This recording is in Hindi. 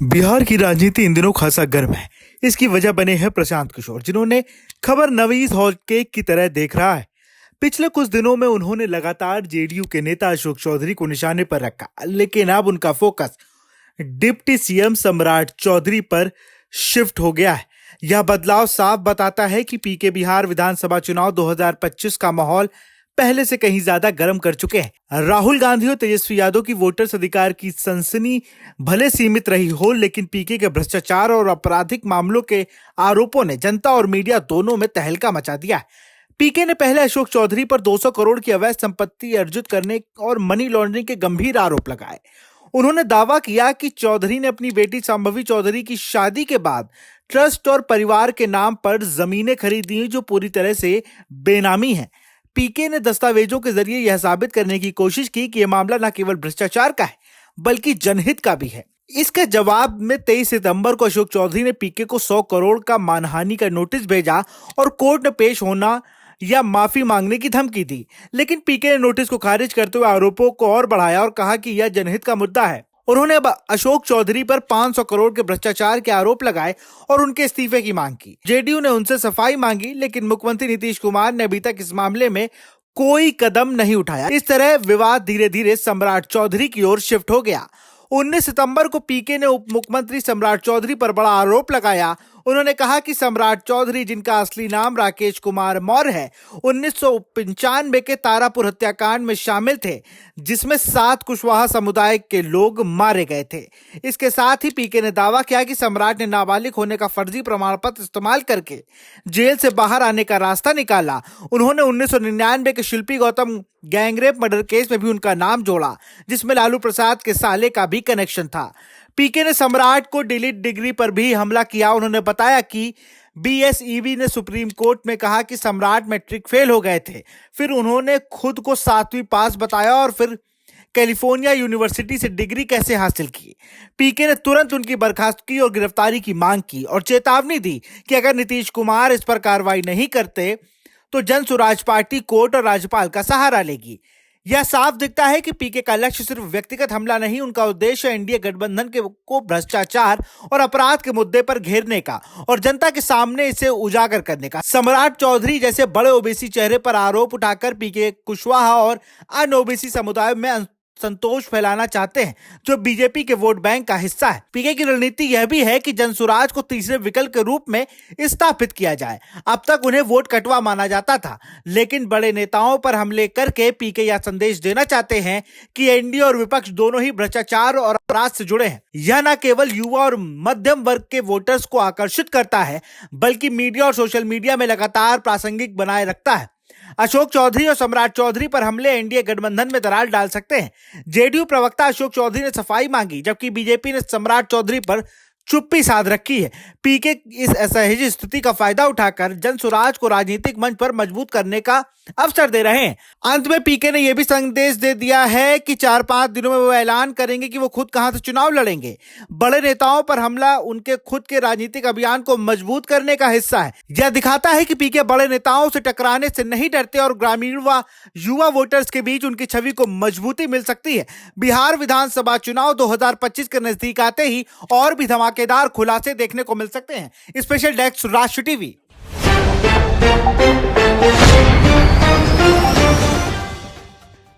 बिहार की राजनीति इन दिनों खासा गर्म है। इसकी वजह बने हैं प्रशांत किशोर, जिन्होंने खबर नवीज हॉट केक की तरह देख रहा है। पिछले कुछ दिनों में उन्होंने लगातार जेडीयू के नेता अशोक चौधरी को निशाने पर रखा, लेकिन अब उनका फोकस डिप्टी सीएम सम्राट चौधरी पर शिफ्ट हो गया है। यह बदलाव साफ बताता है कि पीके बिहार विधानसभा चुनाव 2025 का माहौल पहले से कहीं ज्यादा गर्म कर चुके हैं। राहुल गांधी और तेजस्वी यादव की वोटर्स अधिकार की सनसनी भले सीमित रही हो, लेकिन पीके के भ्रष्टाचार और आपराधिक मामलों के आरोपों ने जनता और मीडिया दोनों में तहलका मचा दिया है। पीके ने पहले अशोक चौधरी पर 200 करोड़ की अवैध संपत्ति अर्जित करने और मनी लॉन्ड्रिंग के गंभीर आरोप लगाए। उन्होंने दावा किया कि चौधरी ने अपनी बेटी संभवी चौधरी की शादी के बाद ट्रस्ट और परिवार के नाम पर जमीनें खरीदी जो पूरी तरह से बेनामी हैं। पीके ने दस्तावेजों के जरिए यह साबित करने की कोशिश की कि यह मामला न केवल भ्रष्टाचार का है बल्कि जनहित का भी है। इसके जवाब में 23 सितंबर को अशोक चौधरी ने पीके को 100 करोड़ का मानहानि का नोटिस भेजा और कोर्ट में पेश होना या माफी मांगने की धमकी दी, लेकिन पीके ने नोटिस को खारिज करते हुए आरोपों को और बढ़ाया और कहा कि यह जनहित का मुद्दा है। उन्होंने अब अशोक चौधरी पर 500 करोड़ के भ्रष्टाचार के आरोप लगाए और उनके इस्तीफे की मांग की। जेडीयू ने उनसे सफाई मांगी, लेकिन मुख्यमंत्री नीतीश कुमार ने अभी तक इस मामले में कोई कदम नहीं उठाया। इस तरह विवाद धीरे धीरे सम्राट चौधरी की ओर शिफ्ट हो गया। 19 सितंबर को पीके ने उप मुख्यमंत्री सम्राट चौधरी पर बड़ा आरोप लगाया। उन्होंने कहा कि सम्राट चौधरी, जिनका असली नाम राकेश कुमार मौर्य है, 1995 के तारापुर हत्याकांड में शामिल थे, जिसमें 7 कुशवाहा समुदाय के लोग मारे गए थे। इसके साथ ही पीके ने दावा किया कि सम्राट ने नाबालिग होने का फर्जी प्रमाण पत्र इस्तेमाल करके जेल से बाहर आने का रास्ता निकाला। उन्होंने 1999 के शिल्पी गौतम गैंगरेप मर्डर केस में भी उनका नाम जोड़ा, जिसमें लालू प्रसाद के साले का भी कनेक्शन था। पीके ने सम्राट को डिलीट डिग्री पर भी हमला किया। उन्होंने बताया कि बीएसईबी ने सुप्रीम कोर्ट में कहा कि सम्राट मैट्रिक फेल हो गए थे, फिर उन्होंने खुद को 7वीं पास बताया और फिर कैलिफोर्निया यूनिवर्सिटी से डिग्री कैसे हासिल की। पीके ने तुरंत उनकी बर्खास्तगी और गिरफ्तारी की मांग की और चेतावनी दी कि अगर नीतीश कुमार इस पर कार्रवाई नहीं करते तो जन स्वराज पार्टी कोर्ट और राज्यपाल का सहारा लेगी। यह साफ दिखता है कि पीके का लक्ष्य सिर्फ व्यक्तिगत हमला नहीं, उनका उद्देश्य एनडीए गठबंधन को भ्रष्टाचार और अपराध के मुद्दे पर घेरने का और जनता के सामने इसे उजागर करने का। सम्राट चौधरी जैसे बड़े ओबीसी चेहरे पर आरोप उठाकर पीके कुशवाहा और अन्य ओबीसी समुदाय में संतोष फैलाना चाहते हैं, जो बीजेपी के वोट बैंक का हिस्सा है। पीके की रणनीति यह भी है कि जनसुराज को तीसरे विकल्प के रूप में स्थापित किया जाए। अब तक उन्हें वोट कटवा माना जाता था, लेकिन बड़े नेताओं पर हमले करके पीके यह संदेश देना चाहते हैं कि एनडीए और विपक्ष दोनों ही भ्रष्टाचार और अपराध से जुड़े हैं। यह न केवल युवा और मध्यम वर्ग के वोटर्स को आकर्षित करता है, बल्कि मीडिया और सोशल मीडिया में लगातार प्रासंगिक बनाए रखता है। अशोक चौधरी और सम्राट चौधरी पर हमले एनडीए गठबंधन में दरार डाल सकते हैं। जेडीयू प्रवक्ता अशोक चौधरी ने सफाई मांगी, जबकि बीजेपी ने सम्राट चौधरी पर चुप्पी साध रखी है। पीके इस असहज स्थिति का फायदा उठाकर जनसुराज को राजनीतिक मंच पर मजबूत करने का अवसर दे रहे हैं। अंत में पीके ने यह भी संदेश दे दिया है कि 4-5 दिनों में वो ऐलान करेंगे कि वो खुद कहां से चुनाव लड़ेंगे। बड़े नेताओं पर हमला उनके खुद के राजनीतिक अभियान को मजबूत करने का हिस्सा है। यह दिखाता है कि पीके बड़े नेताओं से टकराने से नहीं डरते और ग्रामीण व युवा वोटर्स के बीच उनकी छवि को मजबूती मिल सकती है। बिहार विधानसभा चुनाव 2025 के नजदीक आते ही और भी धमाकेदार खुलासे देखने को मिल सकते हैं। स्पेशल डेस्क राष्ट्र टीवी।